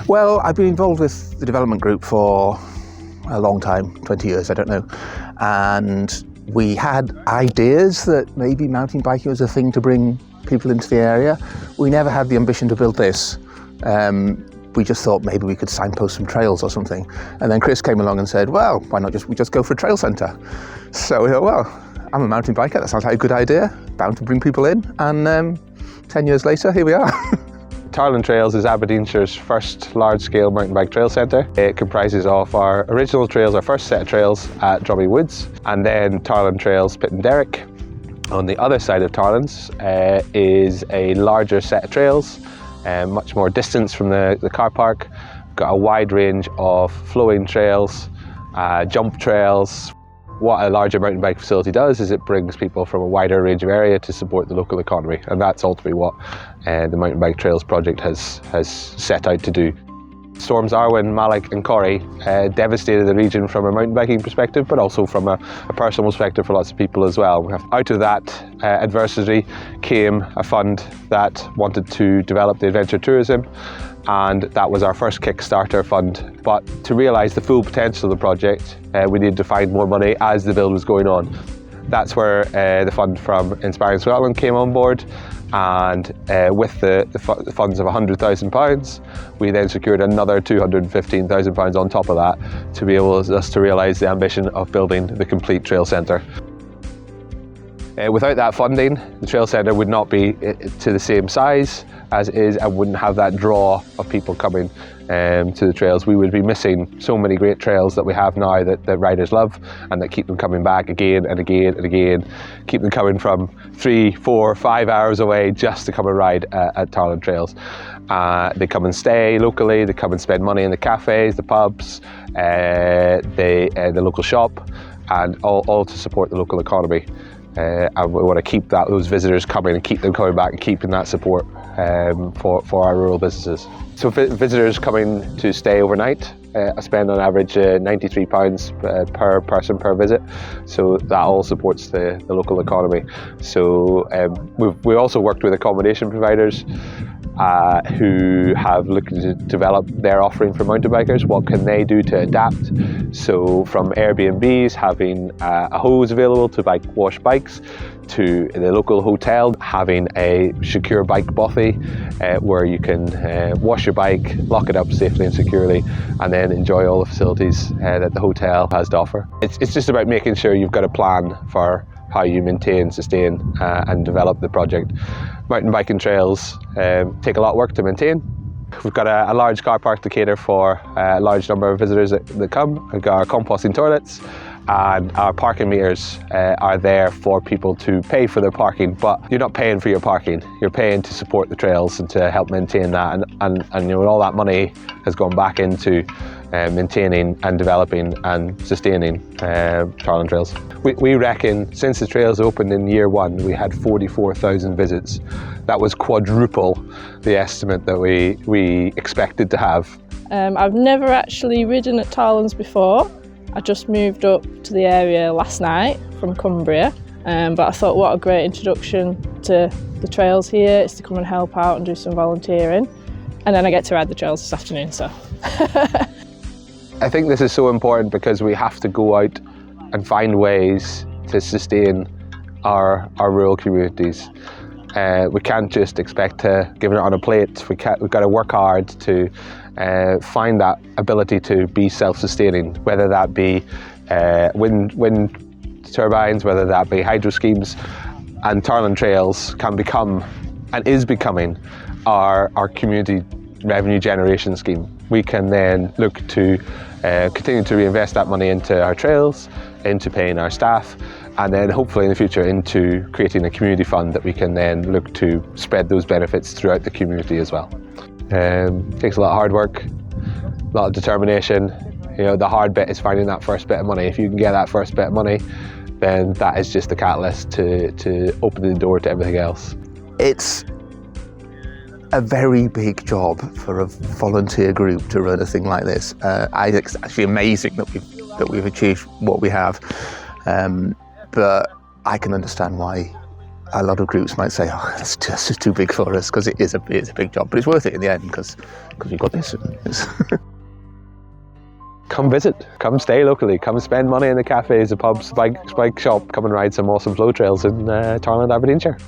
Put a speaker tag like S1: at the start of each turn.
S1: Well, I've been involved with the development group for a long time, 20 years, I don't know. And we had ideas that maybe mountain biking was a thing to bring people into the area. We never had the ambition to build this. We just thought maybe we could signpost some trails or something. And then Chris came along and said, well, why not we just go for a trail centre? So we thought, well, I'm a mountain biker, that sounds like a good idea, bound to bring people in. And 10 years later, here we are.
S2: Tarland Trails is Aberdeenshire's first large-scale mountain bike trail centre. It comprises of our original trails, our first set of trails at Drummie Woods, and then Tarland Trails Pittenderrick. On the other side of Tarland's is a larger set of trails, much more distance from the car park. We've got a wide range of flowing trails, jump trails. What a larger mountain bike facility does is it brings people from a wider range of area to support the local economy, and that's ultimately what the Mountain Bike Trails project has set out to do. Storms Arwen, Malach and Corrie devastated the region from a mountain biking perspective, but also from a personal perspective for lots of people as well. Out of that adversity came a fund that wanted to develop the adventure tourism, and that was our first Kickstarter fund. But to realise the full potential of the project, we needed to find more money as the build was going on. That's where the fund from Inspiring Scotland came on board, and with the funds of £100,000, we then secured another £215,000 on top of that to be able to realise the ambition of building the complete trail centre. Without that funding, the trail centre would not be to the same size as it is and wouldn't have that draw of people coming to the trails. We would be missing so many great trails that we have now that riders love and that keep them coming back again and again and again, keep them coming from 3, 4, 5 hours away just to come and ride at Tarland Trails. They come and stay locally, they come and spend money in the cafes, the pubs, the local shop, and all to support the local economy. And we want to keep those visitors coming and keep them coming back and keeping that support for our rural businesses. So visitors coming to stay overnight, I spend on average £93 per person per visit, so that all supports the local economy. So we also worked with accommodation providers who have looked to develop their offering for mountain bikers. What can they do to adapt? So from Airbnbs having a hose available to wash bikes, to the local hotel having a secure bike bothy where you can wash your bike, lock it up safely and securely, and then enjoy all the facilities that the hotel has to offer. It's just about making sure you've got a plan for how you maintain, sustain and develop the project. Mountain biking trails take a lot of work to maintain. We've got a large car park to cater for a large number of visitors that come. We've got our composting toilets, and our parking meters are there for people to pay for their parking, but you're not paying for your parking, you're paying to support the trails and to help maintain that, and you know, all that money has gone back into maintaining and developing and sustaining Tarland Trails. We reckon since the trails opened in year one, we had 44,000 visits. That was quadruple the estimate that we expected to have.
S3: I've never actually ridden at Tarland's before. I just moved up to the area last night from Cumbria, but I thought what a great introduction to the trails here is to come and help out and do some volunteering, and then I get to ride the trails this afternoon. So.
S2: I think this is so important because we have to go out and find ways to sustain our rural communities. We can't just expect to give it on a plate. We've got to work hard to find that ability to be self-sustaining, whether that be wind turbines, whether that be hydro schemes. And Tarland Trails can become, and is becoming, our community revenue generation scheme. We can then look to continue to reinvest that money into our trails, into paying our staff, and then hopefully in the future into creating a community fund that we can then look to spread those benefits throughout the community as well. Takes a lot of hard work, a lot of determination. You know, the hard bit is finding that first bit of money. If you can get that first bit of money, then that is just the catalyst to open the door to everything else.
S1: It's a very big job for a volunteer group to run a thing like this. It's actually amazing that we've achieved what we have, but I can understand why a lot of groups might say, oh, that's just too big for us, because it is a big job, but it's worth it in the end because we've got this.
S2: Come visit, come stay locally, come spend money in the cafes, the pubs, the bike shop, come and ride some awesome flow trails in Tarland, Aberdeenshire.